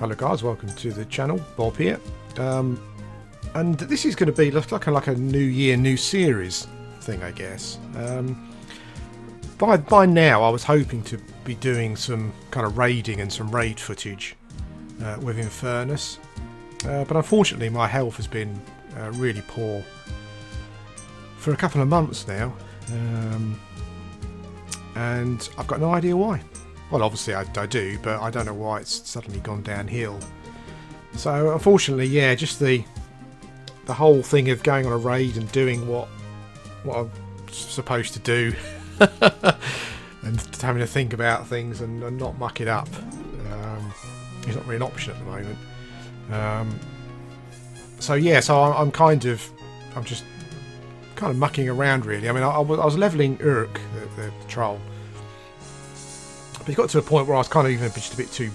Hello guys, welcome to the channel. Bob here, and this is going to be like a new year, new series thing, I guess. By now, I was hoping to be doing some kind of raiding and some raid footage with Immersed, but unfortunately, my health has been really poor for a couple of months now, and I've got no idea why. Well, obviously I do, but I don't know why it's suddenly gone downhill. So unfortunately, yeah, just the whole thing of going on a raid and doing what I'm supposed to do, and having to think about things and not muck it up, it's not really an option at the moment. So yeah, so I'm just kind of mucking around really. I mean, I was leveling Urk, the troll. But it got to a point where I was kind of even just a bit too,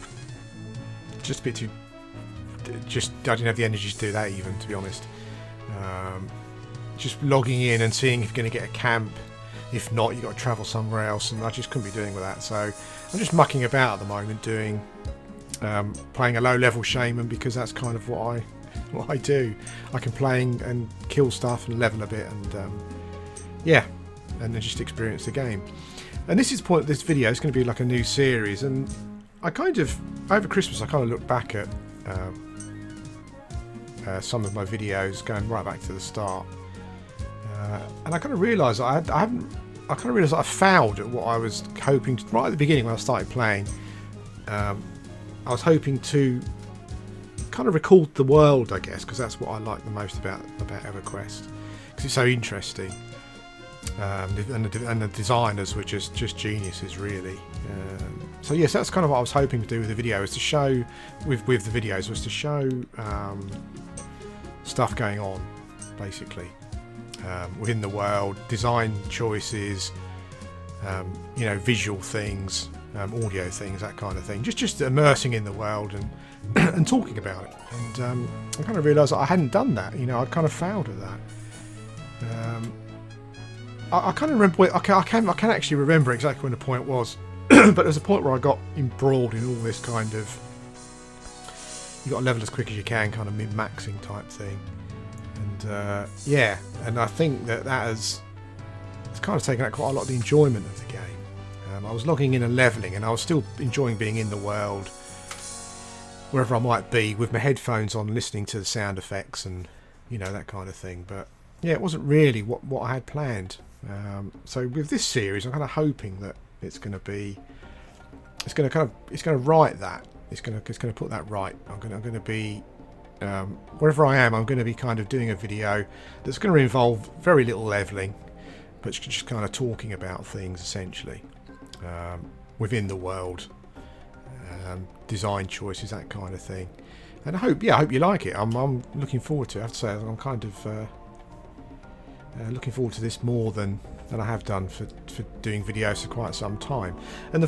I didn't have the energy to do that even, to be honest. Just logging in and seeing if you're going to get a camp. If not, you've got to travel somewhere else, and I just couldn't be doing with that. So I'm just mucking about at the moment, playing a low-level shaman, because that's kind of what I do. I can play and kill stuff and level a bit, and yeah, and then just experience the game. And this is the point of this video. It's going to be like a new series, and I kind of, over Christmas, I kind of looked back at some of my videos, going right back to the start, and I kind of realised I failed at what I was hoping to, right at the beginning when I started playing. I was hoping to kind of record the world, I guess, because that's what I like the most about Everquest, because it's so interesting. And the designers were just geniuses, really. So yes, that's kind of what I was hoping to do with the video, is to show with the videos, was to show stuff going on, basically, within the world, design choices, visual things, audio things, that kind of thing. Just immersing in the world and talking about it. And I kind of realised that I hadn't done that. I'd kind of failed at that. I can't remember. I can actually remember exactly when the point was, but there was a point where I got embroiled in all this kind of, you got to level as quick as you can, kind of min-maxing type thing, and yeah, and I think it's kind of taken out quite a lot of the enjoyment of the game. I was logging in and leveling, and I was still enjoying being in the world, wherever I might be, with my headphones on, listening to the sound effects and that kind of thing. But yeah, it wasn't really what I had planned. So with this series, I'm kind of hoping that it's going to right that. It's going to put that right. I'm going to be wherever I am. I'm going to be kind of doing a video that's going to involve very little leveling, but just kind of talking about things essentially within the world, design choices, that kind of thing. And I hope you like it. I'm looking forward to it. I have to say, I'm kind of looking forward to this more than I have done for doing videos for quite some time. And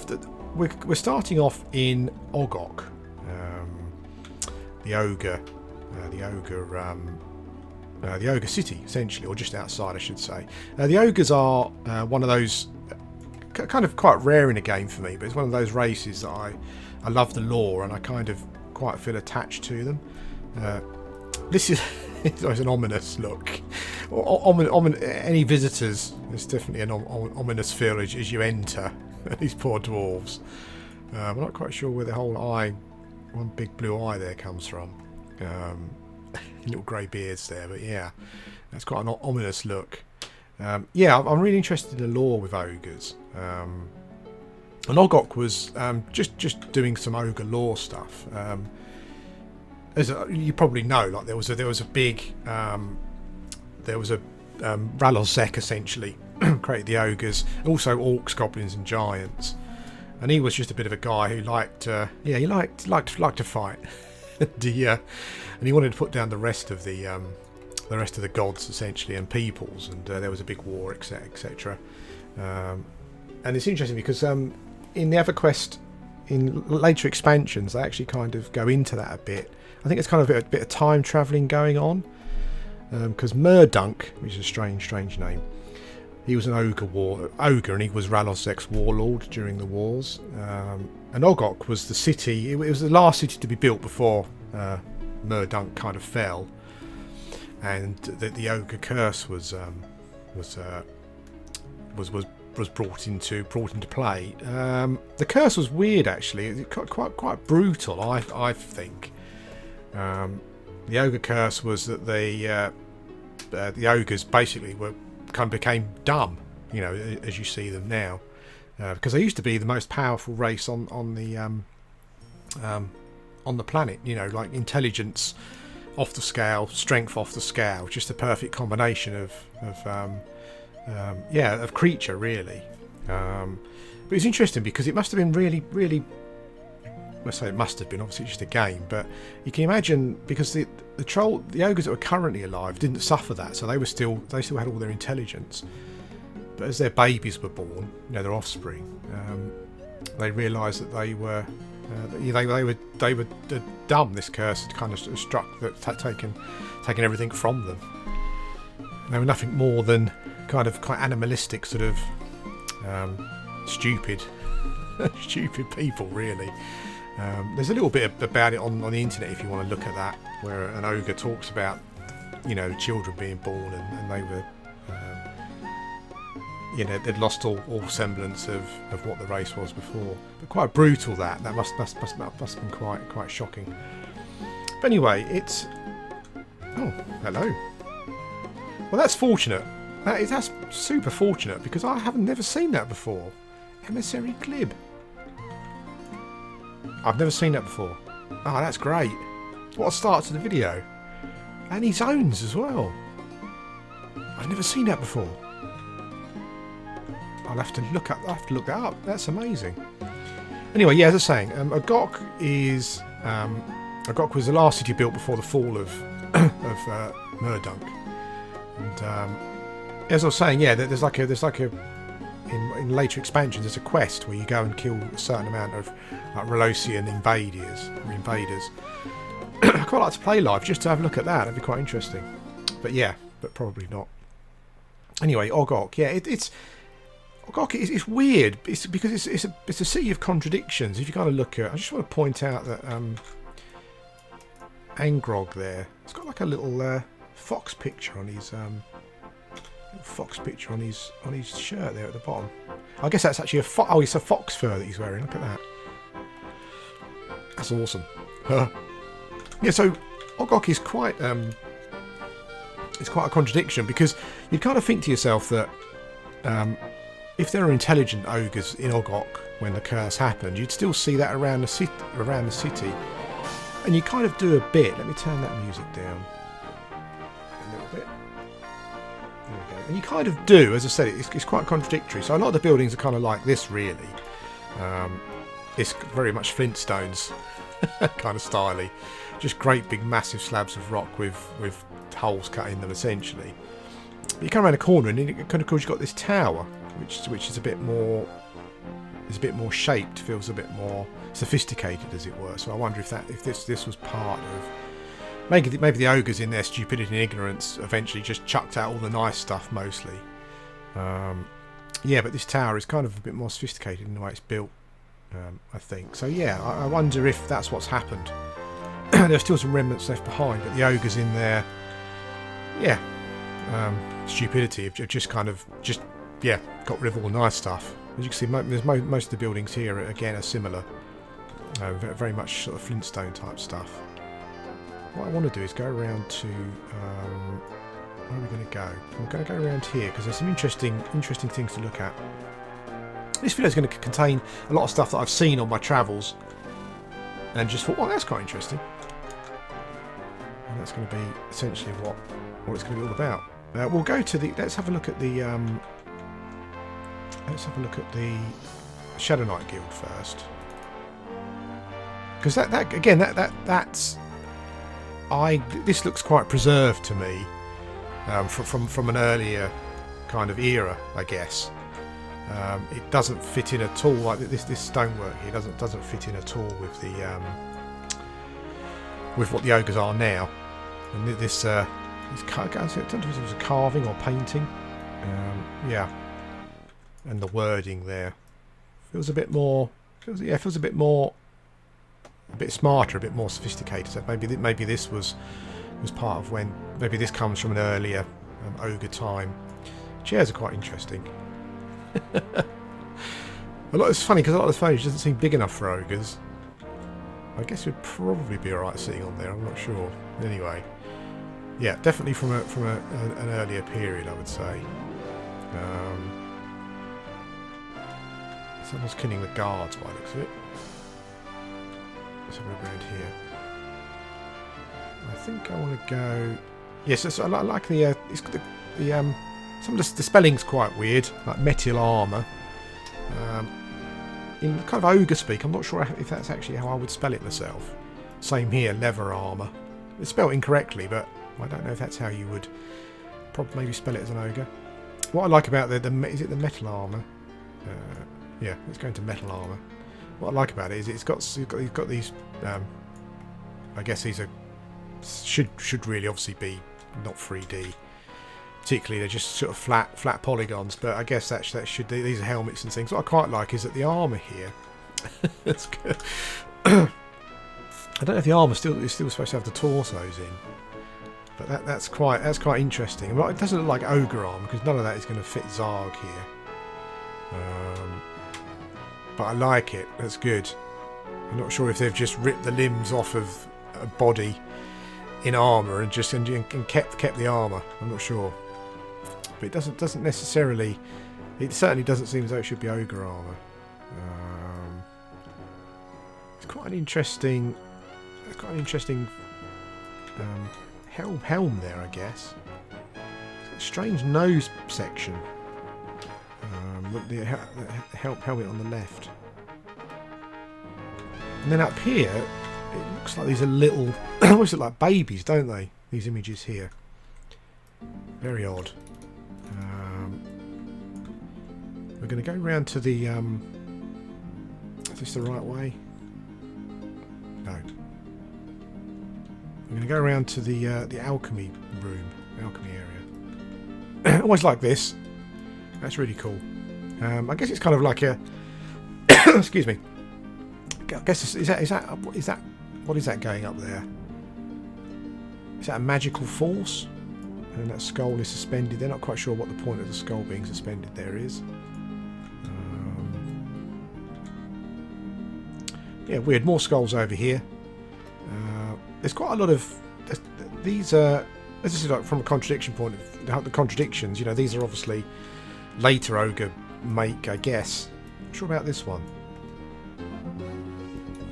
we're starting off in Ogre, the Ogre city, essentially, or just outside, I should say. The Ogres are one of those kind of quite rare in a game for me, but it's one of those races that I love the lore, and I kind of quite feel attached to them. This is it's an ominous look. Any visitors, there's definitely an ominous feel as you enter these poor dwarves. I'm not quite sure where the whole one big blue eye there comes from. Little grey beards there, but yeah, that's quite an ominous look. Yeah, I'm really interested in the lore with ogres. And Ogre was just doing some ogre lore stuff. As you probably know, like there was a big Ralozek essentially created the ogres, also orcs, goblins, and giants, and he was just a bit of a guy who liked to fight. And he wanted to put down the rest of the gods essentially and peoples, and there was a big war, etc. And it's interesting because in the Everquest, in later expansions, they actually kind of go into that a bit. I think it's kind of a bit of time travelling going on, because Murdunk, which is a strange name, He was an ogre, and he was Ralosek's warlord during the wars. And Ogre was the city. It was the last city to be built before Murdunk kind of fell, and the ogre curse was brought into play. The curse was weird, actually. Quite brutal, I think. The ogre curse was that the ogres basically became dumb, as you see them now, because they used to be the most powerful race on the planet. Like intelligence off the scale, strength off the scale, just a perfect combination of creature, really. But it's interesting because it must have been really. I say it must have been, obviously it's just a game, but you can imagine, because the ogres that were currently alive didn't suffer that, so they still had all their intelligence. But as their babies were born, their offspring, they realised that they were dumb. This curse had kind of struck, that had taken everything from them. They were nothing more than kind of quite animalistic, sort of stupid people, really. There's a little bit about it on the internet if you want to look at that, where an ogre talks about children being born and they were they'd lost all semblance of what the race was before. But quite brutal. That must have been quite shocking. But anyway, it's hello. Well, that's fortunate. That's super fortunate, because I have never seen that before. Emissary Glib. I've never seen that before. Oh, that's great. What a start to the video. And he zones as well. I've never seen that before. I'll have to look that up. That's amazing. Anyway, yeah, as I was saying, Ogre was the last city built before the fall of Murdunk. And as I was saying, yeah, there's like a in later expansions, there's a quest where you go and kill a certain amount of Ralosian invaders. I'd quite like to play live just to have a look at that. That'd be quite interesting. But probably not. Anyway, Ogre, yeah, it's weird. It's because it's a city of contradictions. If you kind of look at, I just want to point out that Angrog there, it's got like a little fox picture on his shirt there at the bottom. I guess that's actually it's a fox fur that he's wearing. Look at that. That's awesome. Yeah, so Ogre is quite it's quite a contradiction, because you'd kind of think to yourself that if there are intelligent ogres in Ogre when the curse happened, you'd still see that around the city, and you kind of do a bit. Let me turn that music down a little bit. There we go. And you kind of do, as I said, it's quite contradictory. So a lot of the buildings are kind of like this, really. It's very much Flintstones kind of styly, just great big massive slabs of rock with holes cut in them, essentially. But you come around a corner and of course you've got this tower, which is a bit more shaped, feels a bit more sophisticated, as it were. So I wonder if this was part of maybe the ogres in their stupidity and ignorance eventually just chucked out all the nice stuff mostly. Yeah, but this tower is kind of a bit more sophisticated in the way it's built, I think. So yeah, I wonder if that's what's happened. There's still some remnants left behind, but the ogres in their stupidity have just got rid of all the nice stuff. As you can see, most of the buildings here again are similar, very much sort of Flintstone type stuff. What I want to do is go around to where are we going to go? We're going to go around here because there's some interesting things to look at. This video is going to contain a lot of stuff that I've seen on my travels, and just thought, well, that's quite interesting. And that's going to be essentially what it's going to be all about. We'll go to the. Let's have a look at the. Let's have a look at the Shadow Knight Guild first, because this looks quite preserved to me, from an earlier kind of era, I guess. It doesn't fit in at all, like this stonework here doesn't fit in at all with the with what the ogres are now. And this I don't know if it was a carving or painting. Yeah, and the wording there feels a bit more. Feels a bit more, a bit smarter, a bit more sophisticated. So maybe this was part of when. Maybe this comes from an earlier ogre time. Chairs are quite interesting. It's funny because a lot of the foliage doesn't seem big enough for ogres. I guess it would probably be alright sitting on there. I'm not sure. Anyway, yeah, definitely from an earlier period, I would say. Someone's killing the guards by the looks of it. Let's have a look around here. I think I want to go. Yes, I like the. It's got the some of the spelling's quite weird, like metal armour. In kind of ogre speak, I'm not sure if that's actually how I would spell it myself. Same here, leather armour. It's spelled incorrectly, but I don't know if that's how you would probably maybe spell it as an ogre. What I like about is it the metal armour? Yeah, let's go into metal armour. What I like about it is he's got these. I guess these are should really obviously be not 3D. Particularly, they're just sort of flat polygons. But I guess that should these are helmets and things. What I quite like is that the armour here. That's good. I don't know if the armour is still supposed to have the torsos in, but that's quite interesting. Well, it doesn't look like ogre armour because none of that is going to fit Zarg here. But I like it. That's good. I'm not sure if they've just ripped the limbs off of a body in armour and just kept the armour. I'm not sure. But it doesn't necessarily. It certainly doesn't seem as though it should be ogre armour. It's quite an interesting. Helm there, I guess. It's got a strange nose section. The helmet on the left, and then up here, it looks like these are little. Almost look like babies, don't they? These images here. Very odd. We're going to go round to the. Is this the right way? No. We're going to go around to the alchemy room, alchemy area. Always like this. That's really cool. I guess it's kind of like a. Excuse me. I guess is that what is that going up there? Is that a magical force? And that skull is suspended. They're not quite sure what the point of the skull being suspended there is. Yeah, weird. More skulls over here. There's quite a lot of these. This is like from a contradiction point of the contradictions. You know, these are obviously later ogre make, I guess. Not sure about this one.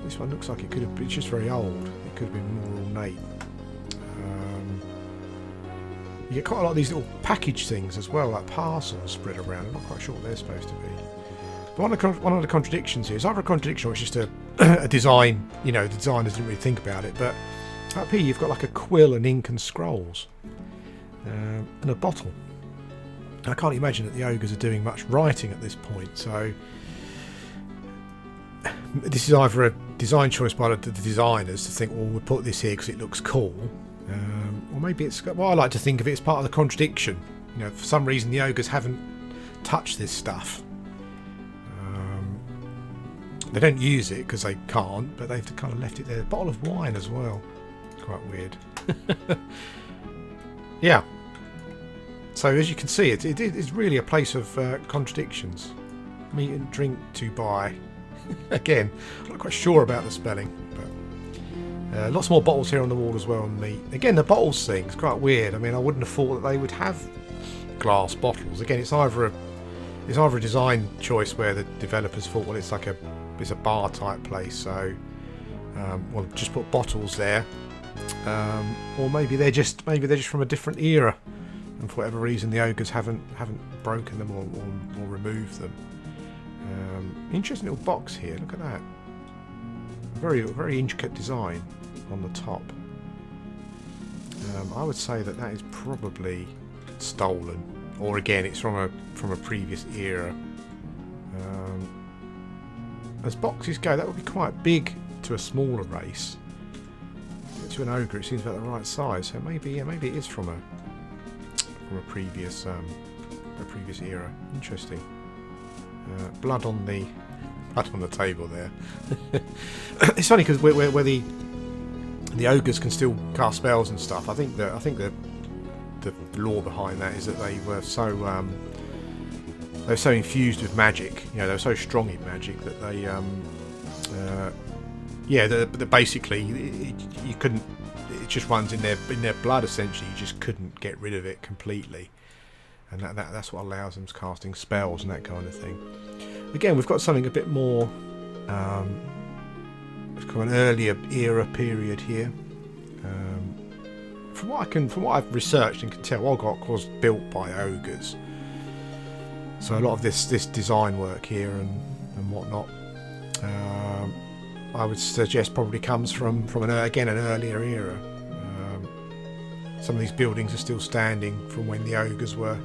This one looks like it could have been just very old. It could have been more ornate. You get quite a lot of these little package things as well, like parcels spread around. I'm not quite sure what they're supposed to be. But one of the contradictions here is either a contradiction or it's just a design. You know, the designers didn't really think about it. But up here you've got like a quill and ink and scrolls. And a bottle. I can't imagine that the ogres are doing much writing at this point. So this is either a design choice by the designers to think, well, we'll put this here because it looks cool. Or maybe it's. Well, I like to think of it as part of the contradiction. You know, for some reason the ogres haven't touched this stuff. They don't use it because they can't, but they've kind of left it there. A bottle of wine as well. Quite weird. Yeah. So as you can see, it is really a place of contradictions. Meat and drink to buy. Again, I'm not quite sure about the spelling, but lots more bottles here on the wall as well. And meat. Again, the bottles thing is quite weird. I mean, I wouldn't have thought that they would have glass bottles. Again, it's either a design choice where the developers thought, well, it's a bar type place, so well, just put bottles there, or maybe they're just from a different era, and for whatever reason the ogres haven't broken them or removed them. Interesting little box here. Look at that. Very intricate design on the top. I would say that is probably stolen, or again, it's from a previous era. As boxes go, that would be quite big to a smaller race. To an ogre, it seems about the right size. So maybe it is from a previous the previous era. Interesting. Blood on the table there. It's funny because where the ogres can still cast spells and stuff. I think the lore behind that is that they were so infused with magic. You know, they were so strong in magic that they basically you couldn't. It just runs in their blood essentially. You just couldn't get rid of it completely, and that's what allows them casting spells and that kind of thing. Again, we've got something a bit more. It's kind of an earlier era period here. From what I've researched and can tell, Ogre was built by ogres. So a lot of this design work here and whatnot, I would suggest probably comes from an earlier era. Some of these buildings are still standing from when the ogres were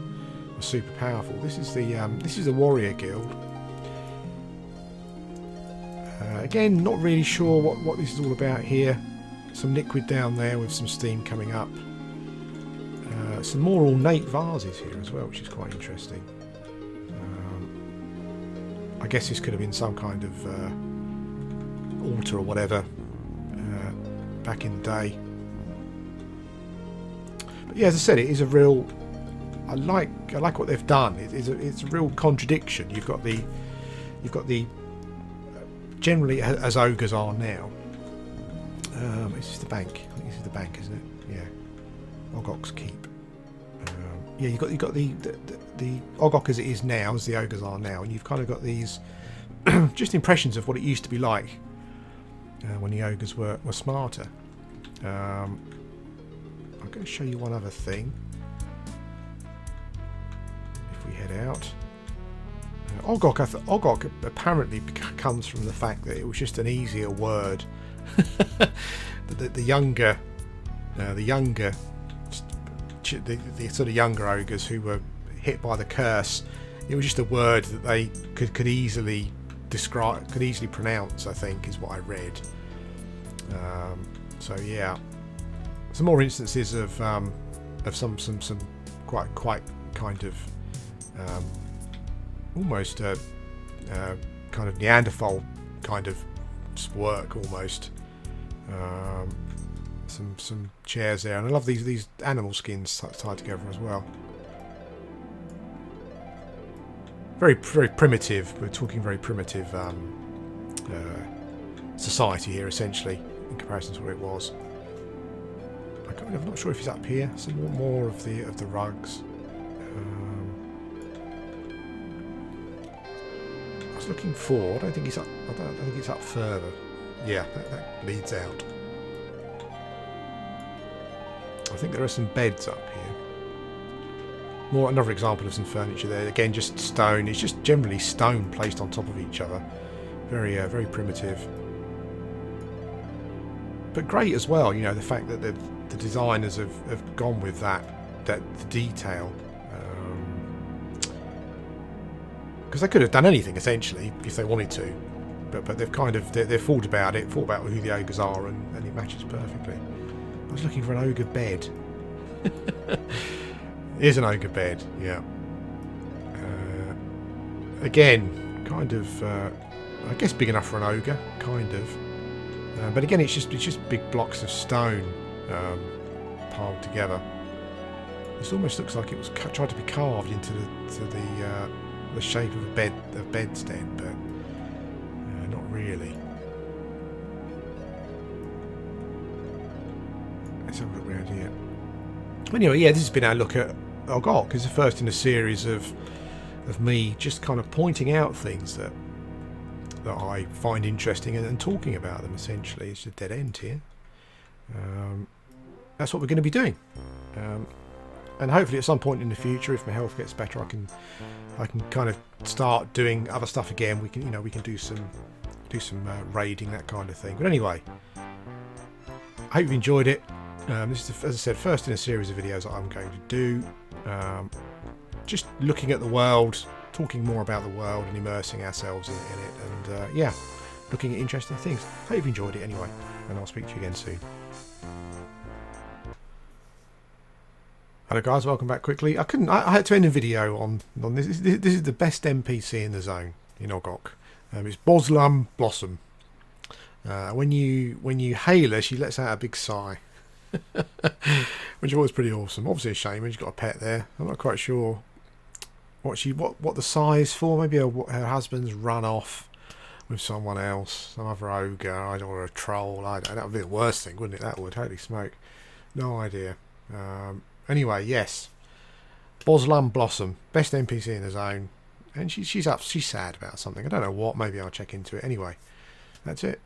super powerful. This is the warrior guild. Again, not really sure what this is all about here. Some liquid down there with some steam coming up. Some more ornate vases here as well, which is quite interesting. I guess this could have been some kind of altar or whatever back in the day. But yeah, as I said, it is a real. I like what they've done. It's a real contradiction. You've got the generally as ogres are now. Is this the bank? I think this is the bank, isn't it? Yeah. Ogok's Keep. Yeah, you've got the Ogok as it is now, as the ogres are now, and you've kind of got these just impressions of what it used to be like when the ogres were smarter. I'm going to show you one other thing. If we head out. Ogok apparently comes from the fact that it was just an easier word. the younger sort of younger ogres who were hit by the curse, it was just a word that they could easily describe, could easily pronounce, I think is what I read. So yeah, some more instances of some quite kind of almost kind of Neanderthal kind of work almost. Some chairs there, and I love these animal skins tied together as well. Very primitive. We're talking very primitive society here, essentially, in comparison to what it was. I'm not sure if he's up here. Some more of the rugs. I was looking for. I don't think he's up. I don't think it's up further. Yeah, that leads out. I think there are some beds up here. Another example of some furniture there. Again, just stone. It's just generally stone placed on top of each other. Very primitive. But great as well. You know, the fact that the designers have gone with that the detail. Because they could have done anything essentially if they wanted to. But they've kind of they've thought about who the ogres are, and it matches perfectly. I was looking for an ogre bed. Here's an ogre bed, yeah. Again, kind of, I guess big enough for an ogre, kind of. But again, it's just big blocks of stone piled together. This almost looks like it was tried to be carved into the shape of a bedstead, but not really. Let's have a look around here. Anyway, yeah, this has been our look at Ogre. It's the first in a series of me just kind of pointing out things that I find interesting and talking about them. Essentially, it's a dead end here. That's what we're going to be doing, and hopefully at some point in the future, if my health gets better, I can kind of start doing other stuff again. We can do some raiding, that kind of thing. But anyway, I hope you enjoyed it. This is, as I said, first in a series of videos that I'm going to do. Just looking at the world, talking more about the world and immersing ourselves in it, and yeah, looking at interesting things. Hope you've enjoyed it anyway, and I'll speak to you again soon. Hello guys, welcome back quickly. I had to end a video on this. This is the best NPC in the zone in Ogre. It's Boslam Blossom. When you hail her, she lets out a big sigh, which is always pretty awesome. Obviously a shame when she's got a pet there. I'm not quite sure what the sigh is for. Maybe her husband's run off with someone else, some other ogre or a troll. I don't know. That would be the worst thing, wouldn't it? That would. Holy smoke. No idea. Anyway, yes, Boslam Blossom, best NPC in the zone, and she's sad about something. I don't know what. Maybe I'll check into it. Anyway, that's it.